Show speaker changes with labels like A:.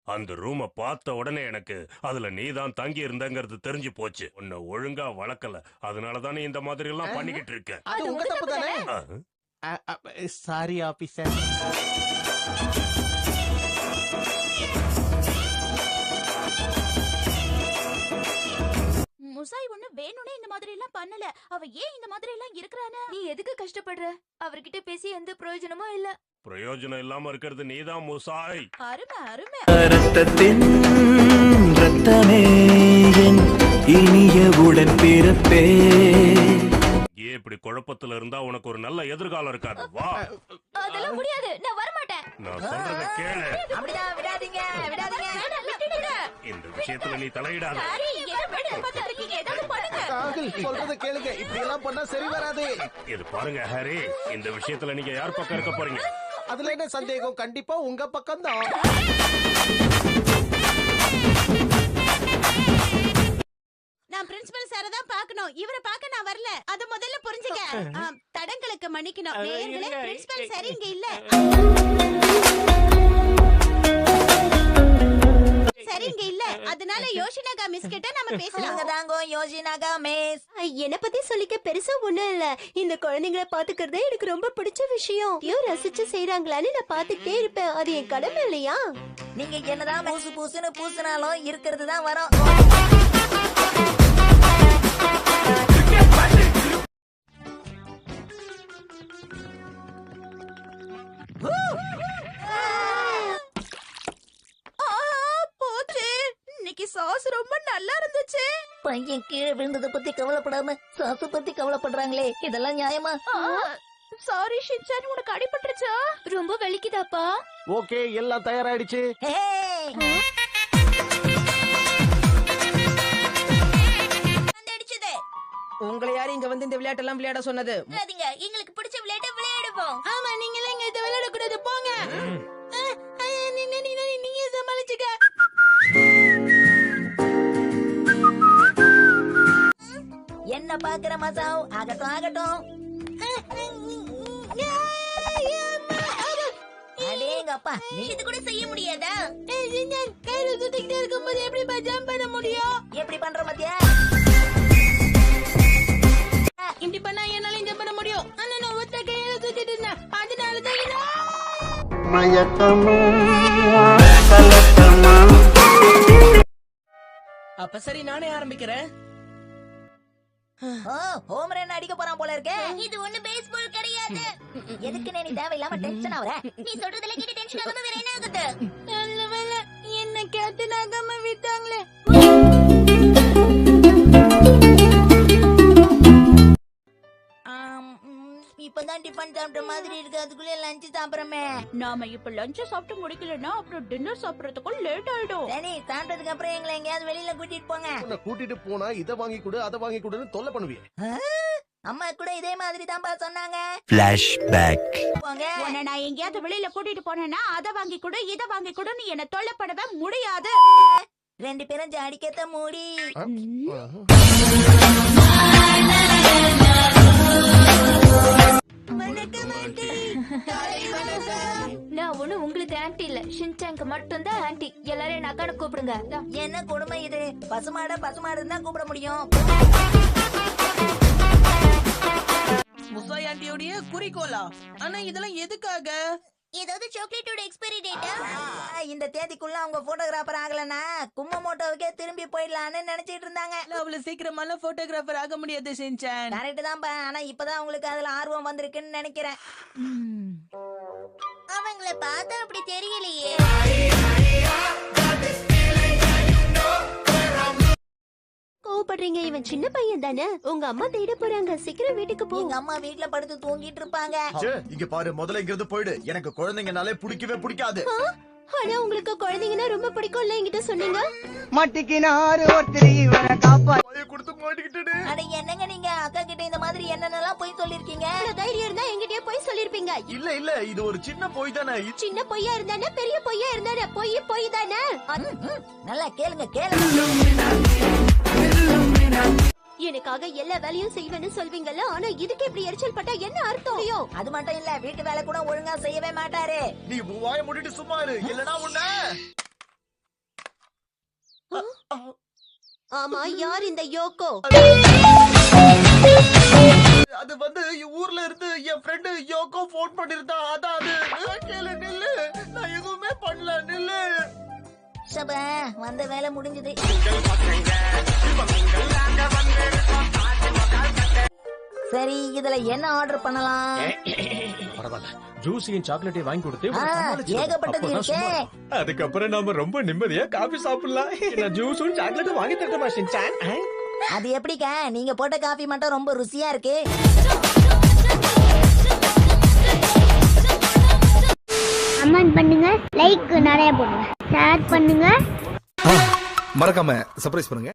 A: அந்த ரூம பார்த்த உடனே எனக்கு அதுல நீதான் தங்கி இருந்தங்கிறது தெரிஞ்சு போச்சு. உன்னை ஒழுங்கா வளர்க்கல, அதனாலதானே இந்த மாதிரி எல்லாம் பண்ணிக்கிட்டு இருக்க.
B: அது உங்க தப்பு தானே.
C: Sorry officer.
D: முசாய் ஒண்ணு வேணும்னே இந்த மாதிரி எல்லாம் பண்ணல. அவ ஏன் இந்த மாதிரி எல்லாம் இருக்கறானே?
E: நீ எதுக்கு கஷ்டப்படுற? அவர்கிட்ட பேசி எந்த பிரயோஜனமும் இல்ல.
A: பிரயோஜனம் இல்லாம இருக்கிறது நீதான் முசாய்.
D: அருமை அருமை.
F: ரத்தத்தின் ரத்தமே என் இனிய உடன் பிறப்பே.
A: ஏன் இப்படி குழப்பத்துல இருந்தா உனக்கு ஒரு நல்ல எதிர்காலம் இருக்காது. வா.
E: அதெல்லாம் முடியாது, நான் வர மாட்டேன்.
A: நான் சொல்றத கேளு.
B: அப்படிதான் விடாதீங்க விடாதீங்க.
A: இந்த விஷயத்துல நீ தலையிடாத.
D: சாரி, என்ன வேடிக்கை பார்த்துட்டு இருக்கீங்க? ஏதாவது பண்ணுங்க.
C: ராகுல் சொல்றத கேளுங்க. இப்படி எல்லாம் பண்ணா சரி வராது.
A: இது பாருங்க ஹாரி, இந்த விஷயத்துல நீங்க யார் பக்கம் இருக்க போறீங்க?
C: அதுல என்ன சந்தேகம்? கண்டிப்பா உங்க பக்கம் தான்.
D: நான் பிரின்சிபல் சார தான் பார்க்கணும். இவரை பார்க்க நான் வரல. அத முதல்ல புரிஞ்சுக்க. தடங்களுக்கு மன்னிக்கணும். நேயர்களே, பிரின்சிபல் சார் இங்க இல்ல. சரிங்க இல்ல. அதனால யோஷினாகா மிஸ் கிட்ட நாம பேசலாம்.
B: தாங்கோ யோஷினாகா மிஸ்.
E: என்ன பத்தி சொல்லிக்க பெருசா ஒண்ணும் இல்ல. இந்த குழந்தைங்களை பாத்துக்கிறதே எனக்கு ரொம்ப பிடிச்ச விஷயம். ரசிச்சு செய்யறாங்களான்னு நான் பாத்துக்கிட்டே இருப்பேன். அது என் கடமை இல்லையா?
B: நீங்க என்னதான் பூசு பூசுன்னு பூசினாலும் இருக்கிறது தான் வரும்.
D: சாஸ் ரொம்ப நல்லா இருந்துச்சு.
B: பையன் கீழே விழுந்ததை பத்தி கவலைப்படாம சாசு பத்தி கவலைப்படுறாங்களே, இதெல்லாம் நியாயமா?
D: சாரி ஷின்சான், உனக்கு அடிபட்டுருச்சா?
E: ரொம்ப வலிக்குதாப்பா?
C: ஓகே, எல்லாம் தயாராயிடுச்சு.
B: உங்களை யாரு இங்க வந்து இந்த விளையாட்டெல்லாம் விளையாட சொன்னது?
D: எங்களுக்கு பிடிச்ச விளையாட்ட விளையாடுவோம்.
B: ஆமா, நீங்க எல்லாம் இங்க இதை விளையாட கூடாது, போங்க. நீங்க சமாளிச்சுக்க. என்ன பாக்குற மசாவ்? ஆகட்டும் ஆகட்டும். அடேங்கப்பா,
D: இது கூட செய்ய முடியாதா?
B: கையில சுத்திக்கிட்டே இருக்கும்போது எப்படி ஜம்ப் பண்ண முடியும்? எப்படி பண்ற மத்தியா? இப்படி பண்ணா என்னால ஜம்ப் பண்ண முடியும். ஆனா நான் ஒத்த கையில சுத்திட்டு இருந்தேன். அதனாலதான் அப்ப சரி, நானே ஆரம்பிக்கிறேன். ஹோம் ரன் அடிக்க போறான் போல இருக்கே.
D: இது ஒண்ணு பேஸ்பால் கிடையாது.
B: எதுக்கு நீ தேவையில்லாம டென்ஷன் ஆவற?
D: நீ சொல்றதுல கேட்டு டென்ஷன் ஆகாம வேற என்ன ஆகுது?
B: நல்லவேளை என்ன கேப்டன் ஆகாம விட்டாங்களே. இப்பதான் டிஃபன் சாப்பிட்ட மாதிரி இருக்கு, அதுக்குள்ள லஞ்ச் சாப்பிடுறமே.
D: நாம இப்ப லஞ்ச் சாப்பிட்டு முடிக்கலன்னா அப்புறம் டின்னர் சாப்பிடறதுக்கு லேட் ஆயிடும்.
B: சரி, சாப்பிட்டதுக்கு அப்புறம் எங்களை எங்கயாவது வெளியில கூட்டிட்டு போங்க.
C: உன்னை கூட்டிட்டு போனா இதை வாங்கி கொடு அதை வாங்கி கொடுன்னு தொல்லை பண்ணுவீங்க.
B: அம்மா கூட இதே மாதிரி தான்ப்பா சொன்னாங்க.
F: ஃபிளாஷ்பேக்.
B: போங்க.
D: உன்னை நான் எங்கேயாவது வெளியில கூட்டிட்டு போனேன்னா அதை வாங்கி கொடு இதை வாங்கி கொடுன்னு என்ன தொல்லை பண்ணவே முடியாது.
B: ரெண்டு பேரும் ஜாடிக்கத்த மூடி.
E: நான் ஒண்ணு உங்களுக்கு ஆன்டி இல்ல, ஷின்சாங்க்கு மட்டும் தான் ஆன்டி. எல்லாரும் என்ன அக்கான கூப்பிடுங்க.
B: என்ன கொடுமை இது? பசுமாட பசுமாடுன்னு தான் கூப்பிட முடியும்.
G: முசாய் ஆண்டியோடைய குறிக்கோளா? ஆனா இதெல்லாம் எதுக்காக?
D: ஏதாவது சாக்லேட்டோட எக்ஸ்பைரி டேட்டா?
B: இந்த தேதிக்குள்ள அவங்க போட்டோகிராஃபர் ஆகலன்னா கும்மமோட்டோவுக்கே திரும்பி போயிடலான்னு நினைச்சிட்டு இருந்தாங்க.
G: அவ்வளவு சீக்கிரமால போட்டோகிராஃபர் ஆக முடியாது ஷின்சான்.
B: கரெக்ட் தான்ப்பா. ஆனா இப்பதான் அவங்களுக்கு அதுல ஆர்வம் வந்திருக்குன்னு நினைக்கிறேன்.
D: அவங்கள பார்த்தா அப்படி தெரியலையே.
E: கோவப்படுறீங்க? இவன் சின்ன பையன் தானே. உங்க அம்மா தேட போறாங்க. சீக்கிரம் வீட்டுக்கு போ.
B: எங்க அம்மா வீட்டுல படுத்து தூங்கிட்டு இருப்பாங்க.
H: இங்க பாரு, முதல்ல இங்க இருந்து போயிடு. எனக்கு குழந்தைங்கனாலே பிடிக்கவே பிடிக்காது.
E: ஆனா உங்களுக்கு குழந்தைங்கன்னா ரொம்ப பிடிக்கும்ல, என்கிட்ட சொன்னீங்க.
I: மாட்டிக்கினாரு ஒருத்தர் இவரை காப்பாத்து.
H: கொடுத்து மாட்டிக்கிட்டு.
B: அட என்னங்க நீங்க அக்கா கிட்ட இந்த மாதிரி என்னென்னலாம் போய் சொல்லிருக்கீங்க?
E: தைரியம் இருந்தா என்கிட்டயே போய் சொல்லிருப்பீங்க.
H: இல்ல இல்ல, இது ஒரு சின்ன பொய் தானே.
E: சின்ன பொய்யா இருந்தானே பெரிய பொய்யா இருந்தானே பொய் தானே.
B: நல்லா கேளுங்க கேளுங்க.
E: எனக்காக எல்லா வேலையும் செய்வேன்னு சொல்வீங்கல்ல, ஆனா இதுக்கு இப்படி எரிச்சல் பட்டா என்ன அர்த்தம்?
B: அது மட்டும் இல்ல, வீட்டு வேலை கூட ஒழுங்கா செய்யவே மாட்டாரு.
H: நீ வாய மூடிட்டு சும்மா இரு, இல்லனா உன்ன.
E: ஆமா, யார் இந்த யோகோ?
C: அது வந்து ஊர்ல இருந்து என் ஃப்ரெண்டு யோகோ போன் பண்ணிருந்தா. அதான் அது. கேளு, நில்லு. நான் எதுவுமே பண்ணல, நில்லு.
B: சப வந்த வேலை முடிஞ்சது. சரி, இதுல என்ன ஆர்டர் பண்ணலாம்?
C: பரவாயில்ல, ஜூஸையும் சாக்லேட்டையும் வாங்கி கொடுத்து
B: ஏகப்பட்டது இருக்கே.
C: அதுக்கப்புறம் நாம ரொம்ப நிம்மதியா காபி சாப்பிடலாம். ஜூஸும் சாக்லேட்டும் வாங்கி தரட்டுமா ஷின்சான்?
B: அது எப்படிக்கா? நீங்க போட்ட காஃபி மட்டும் ரொம்ப ருசியா இருக்கு.
J: கமெண்ட் பண்ணுங்க, லைக் நிறைய போடுங்க, ஷேர் பண்ணுங்க,
H: மறக்காம சர்ப்ரைஸ் பண்ணுங்க.